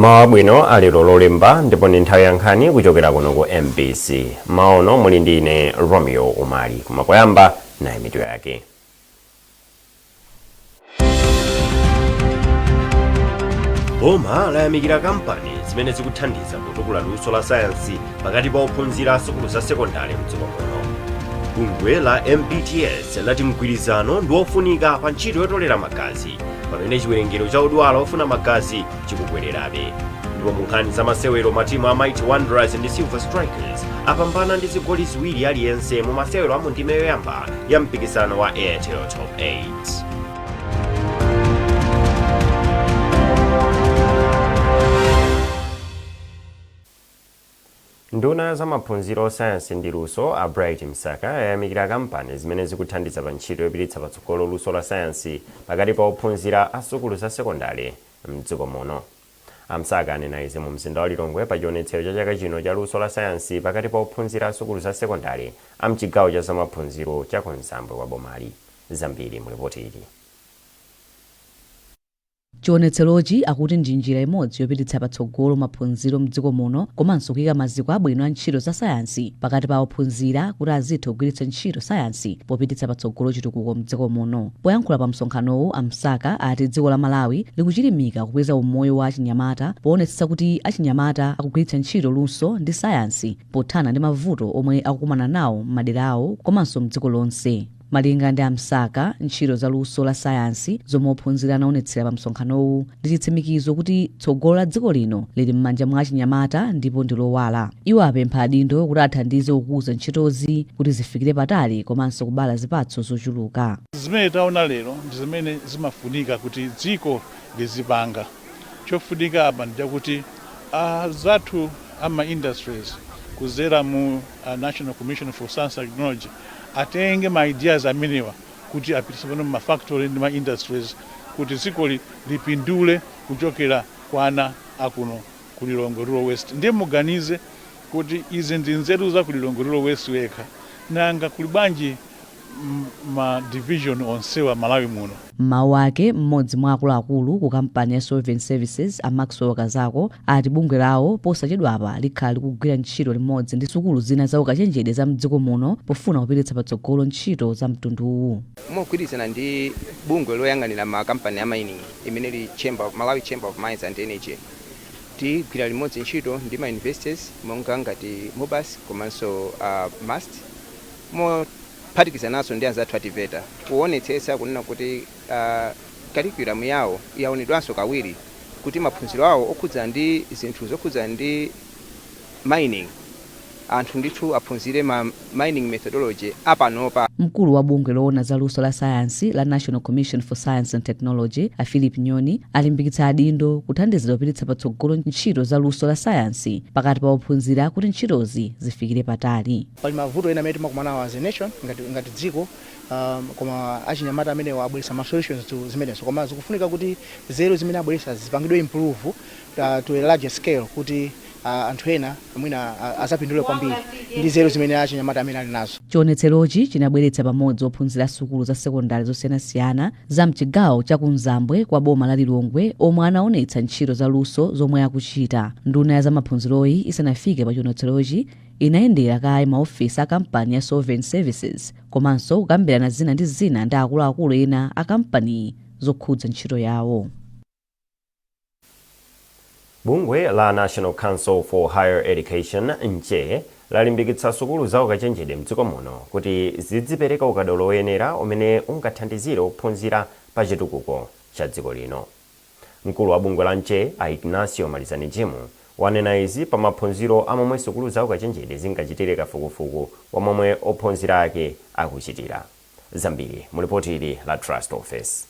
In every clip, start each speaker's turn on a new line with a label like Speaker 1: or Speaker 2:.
Speaker 1: Mawa bwino alero lolemba ndipo ndi nthawi ya nkhani kuchokera kuno ku MBC. Maono muli ndi ine Romeo Umali koma koyamba nayi mitu yake. Boma layamikira kampani zimene zikuthandiza kutukula luso la sayansi pakati pa ophunzira asukulu za sekondari mdziko muno. Bungwe la MPTS lati mgwirizano ndi wofunika pa ntchito yotolera magazi pamene chiwerengero cha odwala ofuna magazi chikukwererabe. Ndipo mu nkhani za masewero matimu a Mighty Wanderers ndi Silver Strikers apambana ndi zigoli ziwiri aliyense mu masewero a mu ndime yoyamba ya mpikisano wa Airtel Top 8. Nduna za maphunziro sayansi ndi luso a Bright Msaka yayamikira kampani zimene zikuthandiza pa ntchito yopititsa patsogolo luso la sayansi pakati pa ophunzira asukulu za sekondari mdziko muno. Amsaka anena izi mu mzinda wa Lilongwe pa chionetsero cha chaka chino cha luso la sayansi pakati pa ophunzira asukulu za sekondari amchigawo cha zamaphunziro cha Konzambwe kwa bomali. Zambiri mu ripoti ili.
Speaker 2: Chionetserochi akuti ndi njira imodzi yopititsa patsogolo maphunziro mdziko muno komanso kuyika maziko abwino a ntchito za sayansi pakati pa ophunzira kuti azitha kugwiritsa ntchito sayansi popititsa patsogolo chitukuko mdziko muno. Poyankhula pa msonkhanowu, Amsaka ati dziko la Malawi likuchilimika kukweza umoyo wa achinyamata poonetsetsa kuti achinyamata akugwiritsa ntchito luso ndi sayansi pothana ndi mavuto omwe akukumana nawo m'madera awo komanso mdziko lonse. Malinga ndi Amsaka, ntchito za luso la sayansi zomwe ophunzira anaonetsera pa msonkhanowu ndi chitsimikizo kuti tsogolo la dziko lino lili m'manja mwa achinyamata ndipo ndi lowala. Iwo apempha adindo kuti athandize kukuza ntchitozi kuti zifikire patali komanso kubala zipatso zochuluka.
Speaker 3: Zimene taona lero ndi zimene zimafunika kuti dziko lizipanga. Chofunika apa ndi kuti zathu ama industries kuzera mu National Commission for Science and Technology atenge ma ideas amenewa kuti apitise pano ma factory ndi ma industries kuti dziko lipindule kuchokera kwana akuno ku Lilongwe Rural West. Ndiye muganize kuti izi ndi nzeru za ku Lilongwe Rural West wekha nanga kuli bwanji ma division onsewa Malawi muno.
Speaker 2: Mawu ake mmodzi mwa akuluakulu ku kampani ya Solvent Services a Maxwell Kazako ati bungwe lawo posachedwapa likhala likugwira ntchito limodzi ndi sukulu zina za ukachenjede za mdziko muno pofuna kupititsa patsogolo ntchito za mtunduwu.
Speaker 4: Mogwirizana ndi bungwe loyang'anira makampani a mining imene li Malawi Chamber of Mines and Energy tigwira limodzi ntchito ndi ma investors monga ngati Mobas komanso Mast phatikizanaso ndi anzathu ativeta kuonetsetsa kunena kuti curriculum yawo yaonedwanso kawiri kuti maphunziro awo okhudza ndi zinthu zokhudza ndi mining anthu ndithu aphunzire ma mining methodology apanopa.
Speaker 2: Mkulu wa bungwe loona za luso la sayansi la National Commission for Science and Technology a Philip Nyoni alimbikitsa adindo kuthandizira kupititsa patsogolo ntchito za luso la sayansi pakati pa ophunzira kuti ntchitozi zifikire patali.
Speaker 5: Pali mavuto ena amene timakumana nawo as a nation ngati dziko koma achinyamata amene abweretsa ma solutions to zimenezo koma zikufunika kuti zero zimene abweretsa zipangidwe improve to a larger scale kuti anthu ena mwina azapindule kwambiri ndi zero zimene achinyamata amene ali nazo.
Speaker 2: Chionetserochi chinabweretsa pamodzi ophunzira sukulu za sekondari zosiyanasiyana za mchigawo cha Kumzambwe kwa boma la Lilongwe omwe anaonetsa ntchito za luso zomwe akuchita. Nduna ya za maphunziroyi isanafike pa chionetserochi inayendera kaye maofisi a kampani ya Solvent Services komanso kukambirana zina ndi zina ndi akuluakulu ena a kampani zokhudza ntchito yawo.
Speaker 1: Bungwe la National Council for Higher Education nche lalimbikitsa sukulu za ukachenjede mdziko muno kuti zidzipereka ukadaulo oyenera umene ungathandizire ophunzira pa chitukuko cha dziko lino. Mkulu wa bungwe la nche a Ignacio Malizani Jimu wanena izi pa maphunziro amomwe sukulu za ukachenjede zingachitire kafukufuku wamomwe ophunzira ake akuchitira. Zambiri mu ripoti ili la Trust Office.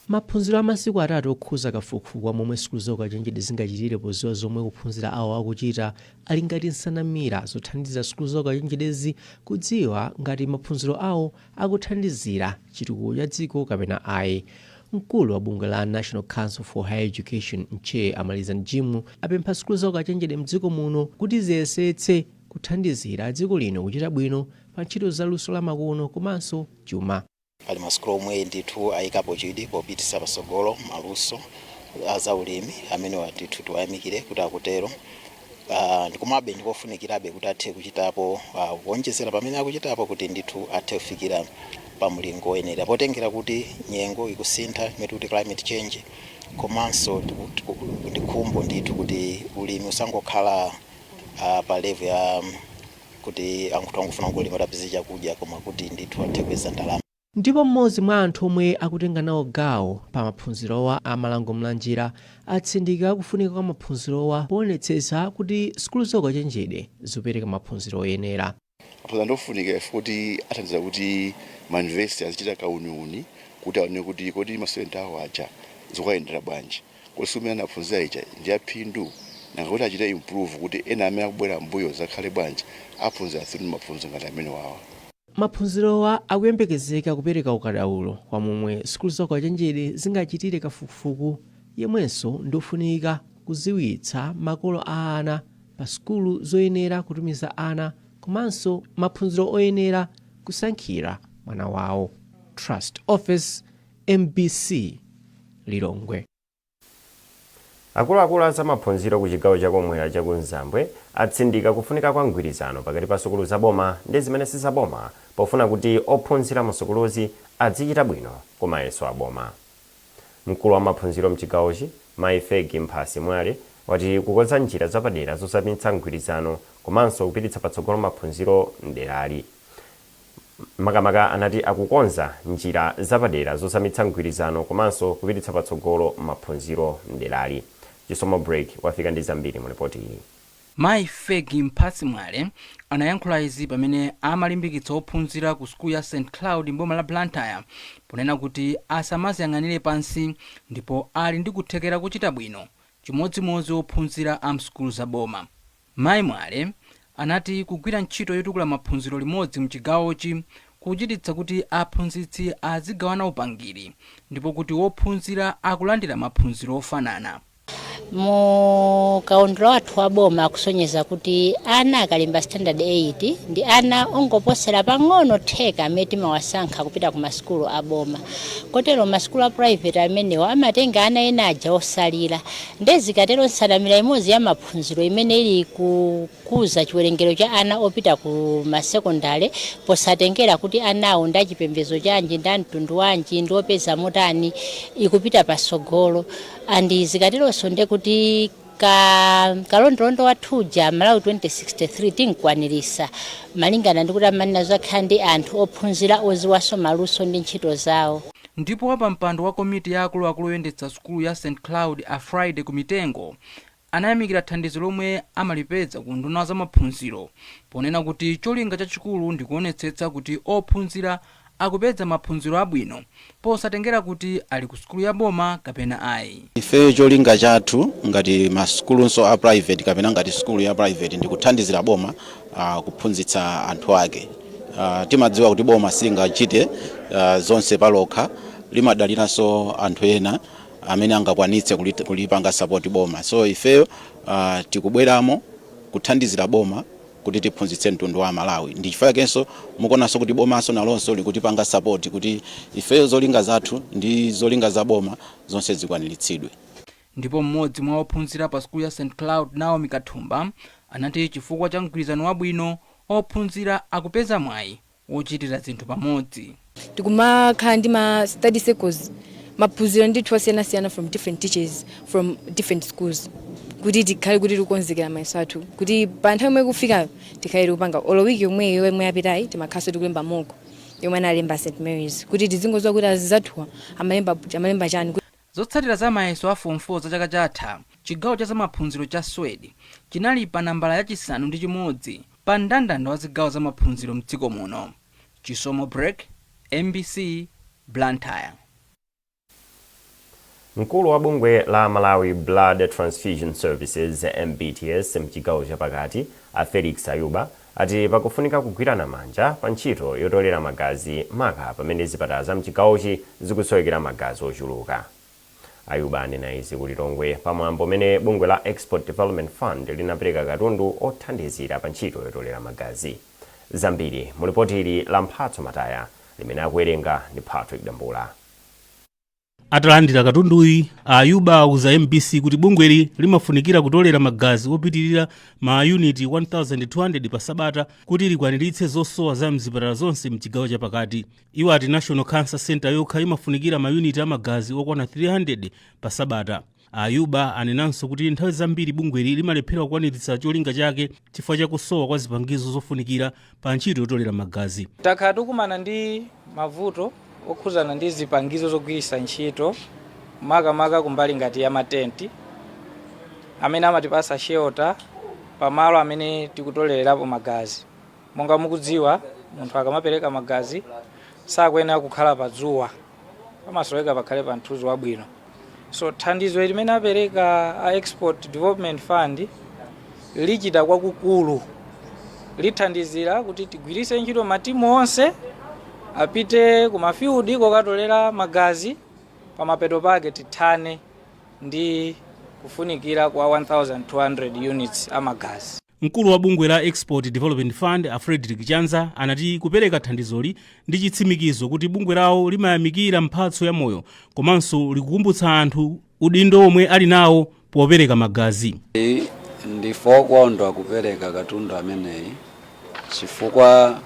Speaker 6: Maphunziro amasiku atatu okhuza kafukufuku momwe sukulu za ukachenjede zingachitire poziwa zomwe ophunzira awo akuchita ali ngati nsanamira zothandiza sukulu za ukachenjedezi kudziwa ngati maphunziro awo akuthandizira chitukuko cha dziko kapena ayi. Mkulu wa bungwe la National Council for Higher Education nche Amalizani Jimu apempha sukulu za ukachenjede mdziko muno kuti ziyesetse kuthandizira dziko lino kuchita bwino pa ntchito za luso la makono komanso chuma.
Speaker 7: Pali masukulu omwe ndithu ayikapo chidi popititsa patsogolo maluso za ulimi amene watithu tiwayamikire kuti akutero. Ndikumabe ndikofunikirabe kuti athe kuchitapo kuonjezera pamene akuchitapo kuti ndithu athe kufikira pa mlingo woyenera potengera kuti nyengo ikusintha imene kuti climate change komanso ndikhumbo ndithu kuti ulimi usangokhala pa level ya kuti anthu angofuna kulima tapeza chakudya koma kuti ndithu athe kupeza ndalama.
Speaker 6: Ndipo mmodzi mwa anthu omwe akutenga nawo gawo pa maphunzirowa amalango mlanjira atsindika kufunika kwa maphunzirowa poonetsetsa kuti sukulu zokachenjede zopereka maphunziro oyenera.
Speaker 8: Maphunziro ndofunika kuti athandiza kuti mauniversity azichita kauniuni kuti aone kuti kodi masewenta awo aja zokayendera bwanji kusumira naphunzira icha ndi aphindu nangoti achita improve kuti ena amene akubwera mbuyo zakhale bwanji aphunzira sinu maphunziro ngati amene wawa.
Speaker 6: Maphunzirowa akuyembekezeka kupereka ukadaulo kwa momwe sukulu zokachenjede zingachitire kafukufuku yemwenso ndofunika kuziwitsa makolo a ana pa sukulu zoyenera kutumiza ana komanso maphunziro oyenera kusankhira mwana wawo. Trust Office, MBC, Lilongwe.
Speaker 1: Akuluakulu za maphunziro ku chigawo chakumwera cha Kunzambwe atsindika kufunika kwa mgwirizano pakati pa sukulu zaboma ndi zimene sizaboma pofuna kuti ophunzira mu sukuluzi azichita bwino kumayeso aboma. Mkulu wa maphunziro mchigawochi Maifegi Mphasi Mwale wati kukonza njira zapadera zosamitsa mgwirizano komanso kupititsa patsogolo maphunziro mderali. Makamaka anati akukonza njira zapadera zosamitsa mgwirizano komanso kupititsa patsogolo maphunziro mderali. Chisomo break wafika ndi zambiri mu ripoti iyi.
Speaker 9: Maifegi Mphasi Mwale anayankhula izi pamene amalimbikitsa ophunzira ku sukulu ya St Cloud mboma la Blantyre ponena kuti asamaziyang'anire pansi ndipo ali ndi kuthekera kuchita bwino chimodzimodzi ophunzira a msukulu zaboma. Mai Mwale anati kugwira ntchito yotukula maphunziro limodzi mchigawochi kuchititsa kuti aphunzitsi azigawana upangiri ndipo kuti wophunzira akulandira maphunziro ofanana.
Speaker 10: Mu kaundula wathu wa boma akusonyeza kuti ana akalimba standard 8 ndi ana ongoposera pang'ono theka amene timawasankha kupita ku masukulu a boma. Kotero masukulu a private amenewa amatenga ana ena aja osalira ndezikatero nsanamira imodzi ya maphunziro imene ili kukuza chiwerengero cha ana opita ku masekondale posatengera kuti anawo ndi achipembedzo chanji ndi mtundu wanji ndi opeza motani ikupita pasogolo. Andi zikatironso nde kuti kalondolondo wathuja Malawi 2063 tinkwanirisa malingana ndi kuti amanena zakhala ndi anthu ophunzira oziwaso maluso ndi ntchito zawo.
Speaker 9: Ndipo wapampando wa komiti ya akuluakulu oyendetsa sukulu ya St Cloud a Friday kumitengo anayamikira thandizo lomwe amalipeza ku nduna za maphunziro ponena kuti cholinga chachikulu ndi kuonetsetsa kuti ophunzira akupeza maphunziro abwino posatengera kuti ali ku sukulu ya boma kapena ayi.
Speaker 7: Ife cholinga chathu ngati masukulunso a private kapena ngati sukulu ya private ndi kuthandizira boma kuphunzitsa anthu ake. Timadziwa kuti boma singachite zonse palokha limadaliranso anthu ena amene angakwanitse kulipanga support boma. So ifeyo tikubweramo kuthandizira boma kuti tiphunzitse mtundu wa Malawi. Ndi chifukwa kenso mukonanso kuti bomaso nalonso likutipanga support kuti ifeyo zolinga zathu ndi zolinga za boma zonse zikwaniritsidwe.
Speaker 9: Ndipo mmodzi mwa ophunzira pa sukulu ya St Cloud Naomi Kathumba anati chifukwa cha mgwirizano wabwino ophunzira akupeza mwayi wochitira zinthu pamodzi.
Speaker 11: Tikumakhala ndi ma study circles maphunziro ndithu osiyana from different teachers from different schools kuti tikhale kuti tikonzekera mayeso athu kuti pa nthawi yomwe kufika tikhale tikupanga olowiki yomwe yapitayi timakhaso tikulemba moko yomwe analemba St Mary's kuti tizingodziwa kuti azizathuwa amalemba chani.
Speaker 9: Zotsatira za mayeso a form 4 za chaka chatha chigawo cha zamaphunziro cha Sweden chinali pa nambala yachisanu ndi chimodzi pa mndandanda wa zigawo za maphunziro mdziko muno. Chisomo break, MBC, Blantyre.
Speaker 1: Mkulu wa bungwe la Malawi Blood Transfusion Services MBTS mchigawo chapakati a Felix Ayuba ati pakufunika kugwirana manja pa ntchito yotolera magazi maka pamene zipatala za mchigawochi zikusowekera magazi ochuluka. Ayuba anena izi ku Lilongwe pamwambo mene bungwe la Export Development Fund linapereka katundu othandizira pa ntchito yotolera magazi. Zambiri mu ripoti ili la Mphatso Mataya limene akuwerenga ndi Patrick Dambula.
Speaker 12: Atalandira katunduyi, Ayuba auza MBC kuti bungweli limafunikira kutolera magazi opitirira ma uniti 1200 pa sabata kuti likwaniritse zosowa za mzipatala zonse mchigawo chapakati. Iwo ati National Cancer Center yokha imafunikira ma uniti amagazi okwana 300 pa sabata. Ayuba anenanso kuti nthawi zambiri bungweli limalephera kukwaniritsa cholinga chake chifukwa cha kusowa kwa zipangizo zofunikira pa ntchito yotolera magazi.
Speaker 13: Takhala tikumana ndi mavuto okhuzana ndi zipangizo zogwiritsa ntchito makamaka kumbali ngati ya matenti amene amatipasa shelter pamalo amene tikutolerapo magazi. Monga mukudziwa munthu akamapereka magazi sakuyenera kukhala pa dzuwa, pamasoweka pakhale pa mthunzi wabwino. So thandizo limene apereka a Export Development Fund lichita kwakukulu, lithandizira kuti tigwiritse ntchito matimu onse apite ku mafiudi kokatolera magazi, pamapeto pake tithane ndi kufunikira kwa 1200 units amagazi.
Speaker 12: Mkulu wa bungwe la Export Development Fund Frederick Chanza anati kupereka thandizoli ndi chitsimikizo kuti bungwe lawo limayamikira mphatso ya moyo komanso likukumbutsa anthu udindo omwe ali nawo popereka magazi.
Speaker 14: Ndifokondwa kupereka katundu ameneyi chifukwa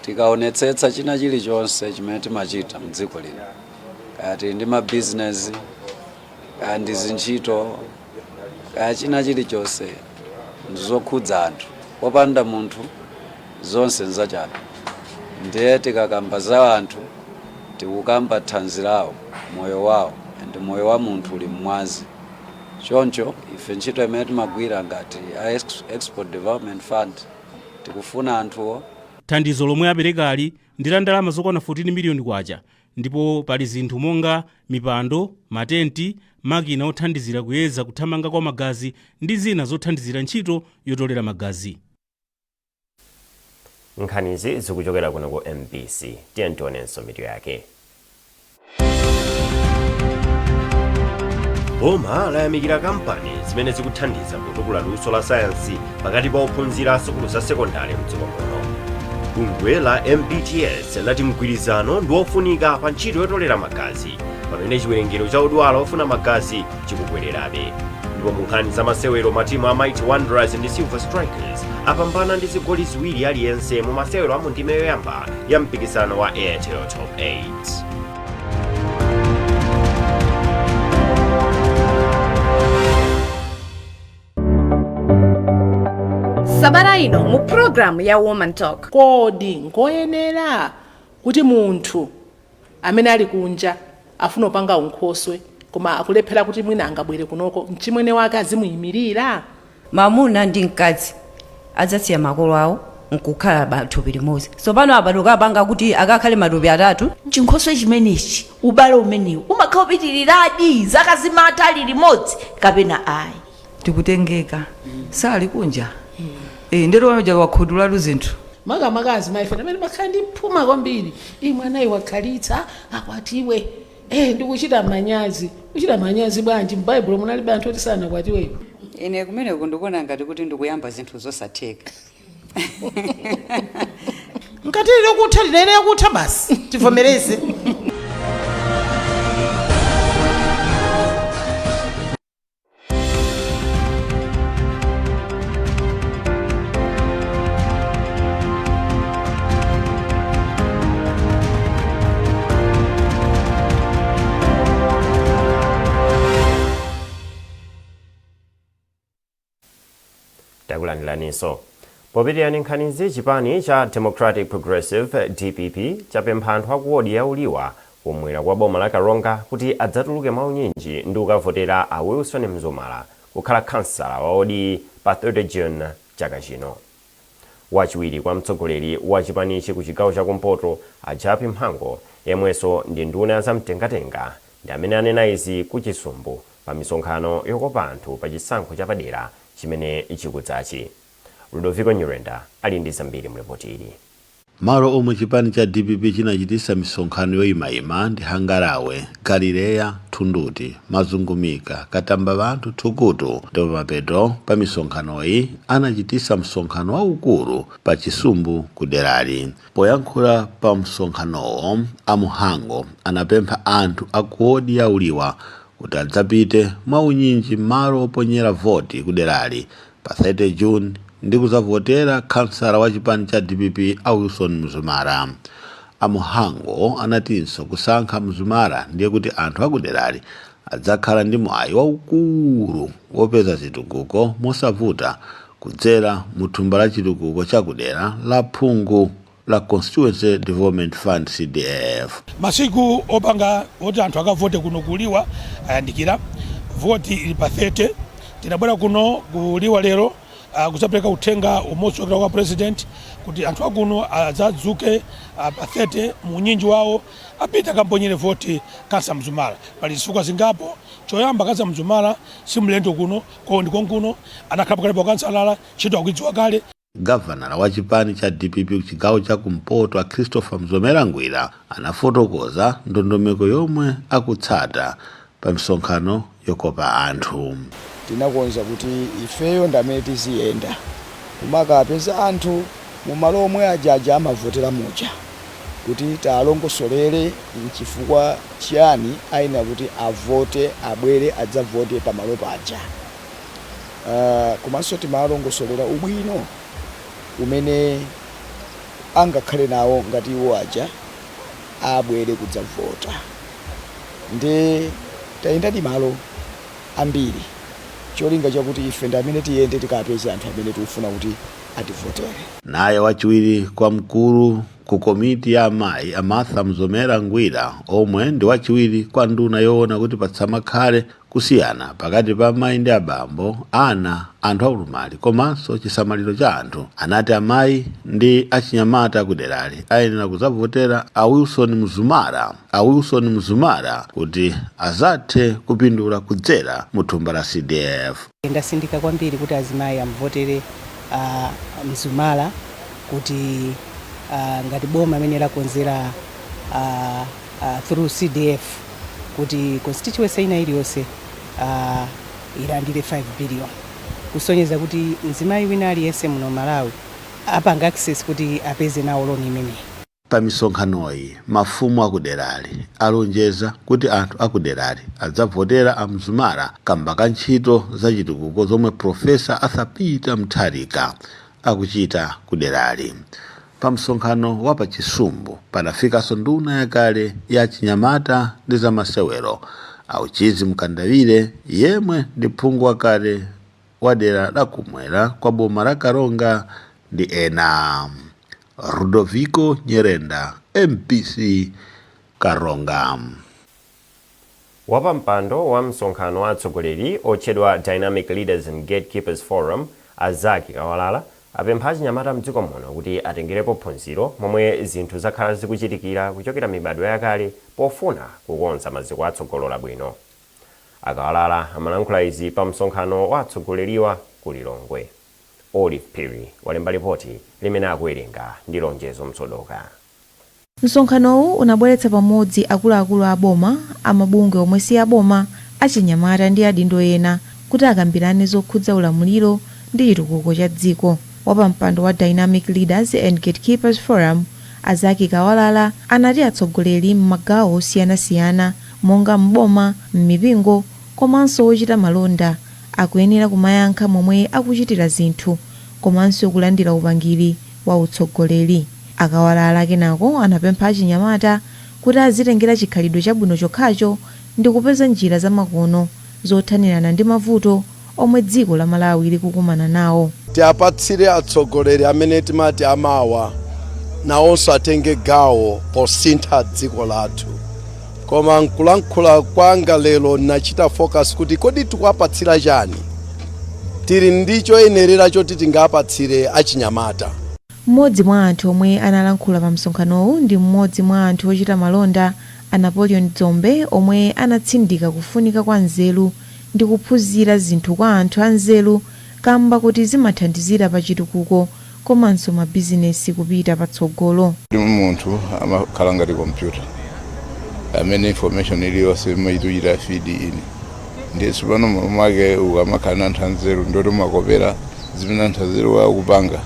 Speaker 14: tikaonetsetsa china chilichonse chimene timachita mdziko lino, kati ndi mabizinesi, ndi zintchito, china chilichonse ndizokhudza anthu. Popanda munthu zonse nzachabe. Ndiye tikakamba za anthu tikukamba thanzi lawo, moyo wawo, ndi moyo wa munthu uli mmwazi. Choncho ife ntchito imene timagwira ngati Export Development Fund tikufuna anthuwo.
Speaker 12: Thandizo lomwe aperekali ndi la ndalama zokwana 14 miliyoni kwacha, ndipo pali zinthu monga mipando, matenti, makina othandizira kuyeza kuthamanga kwa magazi ndi zina zothandizira ntchito yotolera magazi.
Speaker 1: Nkhanizi zikuchokera kuno ku MBC. Tiyentionenso mitu yake. Boma layamikira kampani zimene zikuthandiza kutukula luso la sayansi pakati pa ophunzira asukulu za sekondari mdziko muno. Bungwe la MPTS lati mgwirizano ndi wofunika pa ntchito yotolera magazi pamene chiwerengero cha odwala ofuna magazi chikukwererabe. Ndipo mu nkhani za masewero matimu a Mighty Wanderers ndi Silver Strikers apambana ndi zigoli ziwiri aliyense mu masewero a mu ndime yoyamba ya mpikisano wa Airtel Top 8.
Speaker 15: Sabata ino mu program ya Woman Talk.
Speaker 16: Kodi ngoyenera kuti munthu amene ali kunja afuna upanga unkhoswe koma akulephera kuti mwina angabwere kunoko mchimwene wake azimuyimirira?
Speaker 17: Mamuna ndi mkazi adzasiya makolo awo nkukhala bathupi limodzi. Tsopano abatuka apanga kuti akakhale matupi atatu. Chinkhoswe chimenechi ubale umenewu umakhala upitirirabe zaka zimatali limodzi kapena ayi. Tikutengeka sali kunja. Ndero wanoja wakhudula luzinthu.
Speaker 16: Makamakazi maifena amene makhala ndi mphuma kwambiri. Mwanayi wakhalitsa akwatiwe. Ndikuchita manyazi. Kuchita manyazi bwanji m'Bible munalibe anthu oti sanakwatiwe.
Speaker 18: Ine kumene kundikuona ngati kuti ndikuyamba zinthu zosatheka.
Speaker 16: Ngati lokutha lilere kutha basi tivomereze.
Speaker 1: Takulandiraniso. Popitirira nkhanizi, chipani cha Democratic Progressive DPP chapempha anthu aku wodi ya Uliwa kumwera kwa boma la Karonga kuti adzatuluke maunyinji ndi kukavotera a Wilson Mzumala kukhala kansala wa wodi pa 30 June chaka chino. Wachiwiri kwa mtsogoleri wa chipanichi ku chigawo chakumpoto Ajapi Mhango yemwenso ndi nduna za mtengatenga ndi amene anena izi ku Chisumbu pa misonkhano yokopa anthu pa chisankho chapadera chimene chikudzachi. Ludovico Nyurenda ali ndi zambiri mrepoti ili.
Speaker 19: malo omwe chipani cha DPP chinachitisa misonkhano yoyimayima ndi Hangarawe, Galileya, Thunduti, Mazungumika, Katamba Bantu, Thukutu. Ndipo mapeto pa misonkhanoyi anachitisa msonkhano waukulu pa Chisumbu ku derali. Poyankhula pa msonkhanowo, amuhango anapempha anthu akuodi ya uliwa kuti adzapite mwaunyinji malo oponyera voti ku derali pa 30 June ndi kuzavotera kansala wa chipani cha DPP a Wilson Mzumara. Amuhango anatinso kusankha Mzumara ndiye kuti anthu akuderali adzakhala ndi mwayi waukulu wopeza chitukuko mosavuta kudzera mu thumba la chitukuko chakudera la phungu la Constituency Development Fund CDF.
Speaker 20: Masiku opanga oti anthu akavote kuno kuliwa ayandikira voti ili pa 30. Tinabwera kuno kuliwa lero kusapereka uthenga umodzi wa president kuti anthu akuno adzadzuke pa 30 mu unyinji wawo apite akamponyere voti kansa Mzumara. Pali zifukwa zingapo. Choyamba kansa Mzumara si mlendo kuno, kwa ndiko kuno anakhala pakale pa kansalala chito akudziwa kale.
Speaker 19: Gavana wa chipani cha DPP kuchigawo cha kumpoto a Christopher Mzomera Ngwira anafotokoza ndondomeko yomwe akutsata pa misonkhano yokopa anthu.
Speaker 21: Tinakonza kuti ifeyo ndamene tiziyenda kumakapeza anthu mu malo omwe ajaja amavotera muja kuti talongosolere chifukwa chiyani aina kuti avote abwere adzavote pa malo paja. Komanso timalongosolera ubwino umene angakhale nawo ngati iwo aja abwere kudzavota. Ndi tayenda malo ambiri cholinga chakuti ife ndamene tiyende tikapeze anthu amene tikufuna kuti ativotere.
Speaker 19: Naye wachiwiri kwa mkulu ku komiti ya amayi Amartha Mzomera Ngwira omwe ndi wachiwiri kwa nduna yoona kuti patsamakhale kusiyana pakati pa amayi ndi abambo, ana, anthu aulumali komanso chisamaliro cha anthu, anati amayi ndi achinyamata kuderali ayenera kuzavotera a Wilson Mzumara kuti azathe kupindula kudzera mu thumba la CDF.
Speaker 22: Ndasindika kwambiri kuti azimayi amvotere Mzumara kuti ngati boma amene lakonzera through CDF kuti constituency ina iliyonse ilandire 5 billion kusonyeza kuti mzimayi wina aliyense muno Malawi apanga access kuti apeze nawo loan imene.
Speaker 19: Pa misonkhanoyi mafumu akuderali alonjeza kuti anthu akuderali adzavotera a Mzumara kamba ka ntchito za chitukuko zomwe Profesa Athapita Mutharika akuchita kuderali. Pa msonkhano wa pa Chisumbu panafikanso nduna yakale ya chinyamata ndi za masewero Auchizi Mkandawire yemwe ndi phungu wakale wa dera la kumwera kwa boma la Karonga ndi ena. Rudoviko Nyerenda, MPC Karonga.
Speaker 1: Wapampando wa msonkhano wa atsogoleri otchedwa Dynamic Leaders and Gatekeepers Forum Azaki Kawalala apempha achinyamata mdziko muno kuti atengerepo phunziro momwe zinthu zakhala zikuchitikira kuchokera mibadwo yakale pofuna kukonza maziko atsogolo abwino. Akawalala amalankhula izi pa msonkhano wa atsogoleriwa ku Lilongwe. Olive Perry walemba ripoti limene akuwerenga ndi Lonjezo Msodoka.
Speaker 23: Msonkhanowu unabweretsa pamodzi akuluakulu a boma, amabungwe omwe si aboma, achinyamata ndi adindo ena kuti akambirane zokhudza ulamuliro ndi chitukuko cha dziko. Wapampando wa Dynamic Leaders and Gatekeepers Forum Azaki Kawalala anati atsogoleri m'magawo osiyanasiyana monga mboma, m'mipingo komanso ochita malonda akuyenera kumayankha momwe akuchitira zinthu komanso kulandira upangiri wa utsogoleri. Akawalala kenako anapempha achinyamata kuti azitengera chikhalidwe chabwino chokhacho ndi kupeza njira zamakono zothanirana ndi mavuto omwe dziko la Malawi likukumana nawo.
Speaker 24: Tiapatsire atsogoleri amene timati amawa nawonso atenge gawo posintha dziko lathu. Koma nkulankhula kwanga lero nachita focus kuti kodi tikuwapatsira chani, tili ndicho yenerera choti tingapatsire achinyamata.
Speaker 23: Mmodzi mwa anthu omwe analankhula pa msonkhanowu ndi mmodzi mwa anthu ochita malonda a Napoleon Dzombe omwe anatsindika kufunika kwa nzeru ndi kuphunzira zinthu kwa anthu anzeru kamba kuti zimathandizira pa chitukuko komanso mabizinesi kupita patsogolo.
Speaker 2: Munthu amakhala ngati kompyuta amene information iliyonse imayituchita feed in ndiye tsopano mwake ukamakhala na anthu anzeru ndoti umakopera zimene anthu anzeru akupanga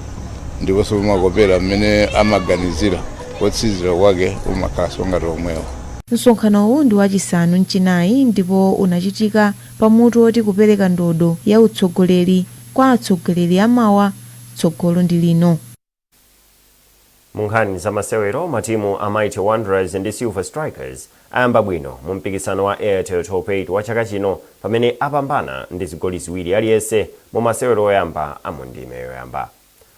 Speaker 2: ndiponso umakopera amene amaganizira kotsizira kwake umakhalanso ngati omwewo.
Speaker 23: Msonkhanowu ndi wachisanu mchinayi ndipo unachitika pamutu oti kupereka ndodo ya utsogoleri kwa atsogoleri amawa tsogolo ndi lino.
Speaker 1: Munkhani za masewero matimu a Mighty Wanderers ndi Silver Strikers ayamba bwino mu mpikisano wa Airtel Top 8 wa chaka chino pamene apambana ndi zigoli ziwiri aliyense mu masewero oyamba a mundime yoyamba.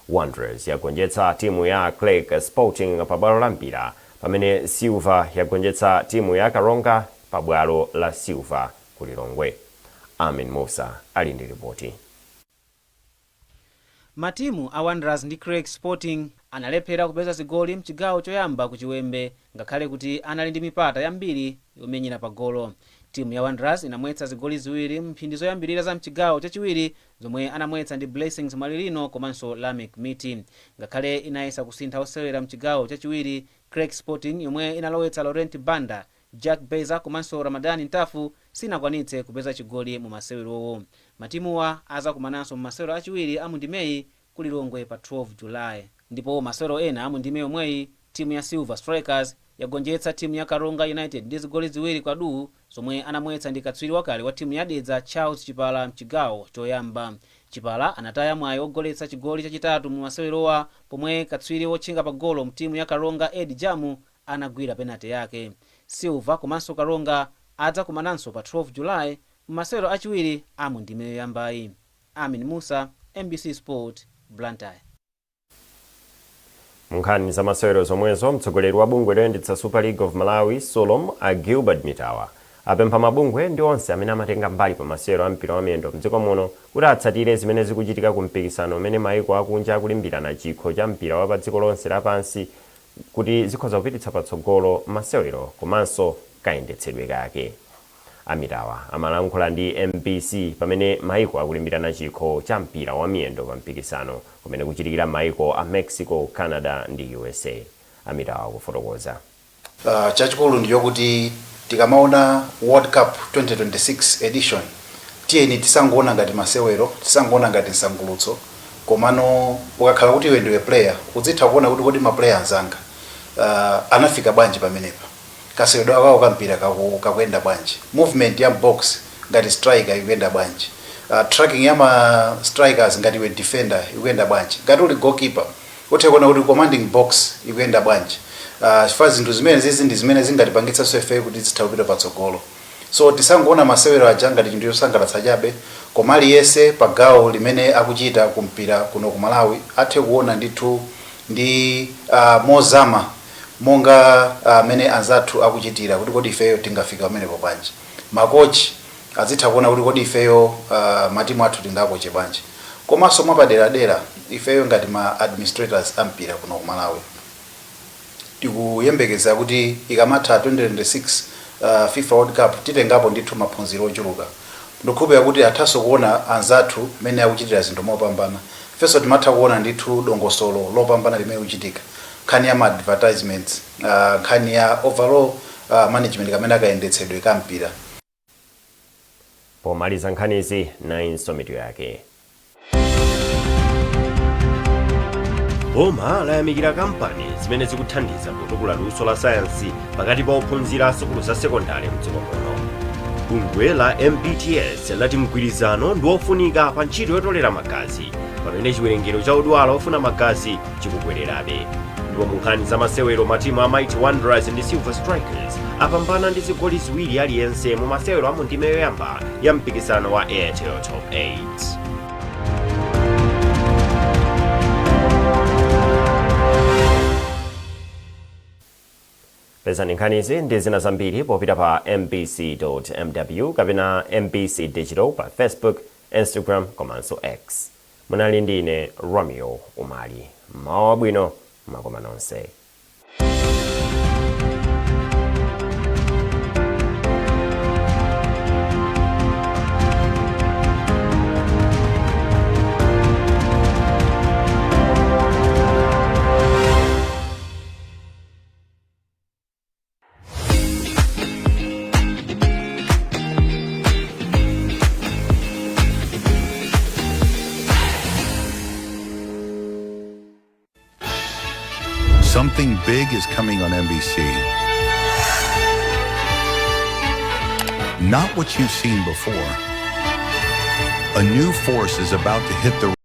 Speaker 1: Wanderers yagonjetsa timu ya Clark Sporting pa bwalo la mpira pamene Silver yagonjetsa timu ya Karonga pa bwalo la Silver ku Lilongwe. Amin Musa ali ndi ripoti.
Speaker 3: Matimu a Wanderers ndi Clark Sporting analephera kupeza zigoli mchigawo choyamba ku Chiwembe ngakhale kuti anali ndi mipata yambiri yomenyera pa golo. Timu ya Wanderers inamwetsa zigoli ziwiri mphindi zoyambirira za mchigawo chachiwiri zomwe anamwetsa ndi Blessings Malilino komanso Lamek Miti. Ngakhale inayesa kusintha osewera mchigawo chachiwiri, Clark Sporting yomwe inalowetsa Laurent Banda, Jack Beza komanso Ramadani Ntafu sinakwanitse kupeza chigoli mu masewerowo. Matimuwa azakumananso mu masewero achiwiri a mundimeyi ku Lilongwe pa 12 July. Ndipo masewero ena a mundimeyi omweyi timu ya Silver Strikers yagonjetsa timu ya Karonga United ndi zigoli ziwiri kwa duhu zomwe anamwetsa ndi katswiri wakale wa timu ya Dedza Charles Chipala mchigawo choyamba. Chipala anataya mwayi ogoletsa chigoli chachitatu mu masewerowa pomwe katswiri wotchinga pa golo mtimu ya Karonga Ed Jamu anagwira penalty yake. Silver komanso Karonga adzakumananso pa 12 July mu masewero achiwiri a mundime yoyambayi. Amin Musa, MBC Sport, Blantyre.
Speaker 1: Munkhani za masewero zomwezo mtsogoleri wa bungwe loyendetsa Super League of Malawi Solom a Gilbert Mitawa apempha mabungwe ndi onse amene amatenga mbali pa masewero a mpira wa miyendo mdziko muno kuti atsatire zimene zikuchitika ku mpikisano umene mayiko akunja akulimbirana chikho cha mpira wa pa dziko lonse lapansi kuti zikhoza kupititsa patsogolo masewero komanso kayendetsedwe kake. Amitawa amalankhula ndi MBC pamene mayiko akulimbirana chikho cha mpira wa miyendo pa mpikisano kumene kuchitikira mayiko a Mexico, Canada ndi USA. Amitawa kufotokoza.
Speaker 4: Chachikulu ndiyo kuti tikamaona World Cup 2026 edition tiyeni tisangoona ngati masewero, tisangoona ngati nsangulutso, komano ukakhala kuti iwe ndiwe player uzitha kuona kuti kodi ma players anga anafika bwanji pamenepa, kasewedwa akawo kampira kakuyenda bwanji, movement ya box ngati striker ikuyenda bwanji, tracking ya ma strikers ngati we defender ikuyenda bwanji, ngati uli goalkeeper uthe kuona kuti commanding box ikuyenda bwanji. Chifukwa zinthu zimene zizi ndi zimene zingatipangitsa sofe kuti zitha kupita patsogolo. So tisangoona masewero aja ngati chinthu chosangalatsa chabe, koma aliyense pa gawo limene akuchita kumpira kuno ku Malawi athe kuona ndithu ndi mozama monga amene anzathu akuchitira kuti kodi ifeyo tingafika pamenepo bwanji. Makochi azitha kuona kuti kodi ifeyo matimu athu tingakoche bwanji. Komanso mwapaderadera ifeyo ngati ma administrators ampira kuno ku Malawi tikuyembekeza kuti ikamatha 2026 FIFA World Cup titengapo ndithu maphunziro ochuluka. Ndikukhulupirira kuti athaso kuona anzathu mene akuchitira zinthu mopambana. First timatha kuona ndithu dongosolo lopambana limene kuchitika. Nkhani ya advertisements, nkhani ya overall management kamene akayendetsedwe kampira.
Speaker 1: Pomaliza nkhanizi na insomitu yake. Boma layamikira kampani zimene zikuthandiza kutukula luso la sayansi pakati pa ophunzira sukulu za sekondari mdziko muno. Bungwe la MPTS lati mgwirizano ndi wofunika pa ntchito yotolera magazi pamene chiwerengero cha odwala ofuna magazi chikukwererabe. Ndipo munkhani za masewero matimu a Mighty Wanderers ndi Silver Strikers apambana ndi zigoli ziwiri aliyense mu masewero a mundime yoyamba ya mpikisano wa Airtel Top 8. Pezani nkhanizi ndi zina zambiri popita pa mbc.mw kapena MBC Digital pa Facebook, Instagram komanso X. Munali ndine Romeo Umali. Mawa bwino makoma nonse.
Speaker 5: Something big is coming on NBC. Not what you've seen before. A new force is about to hit the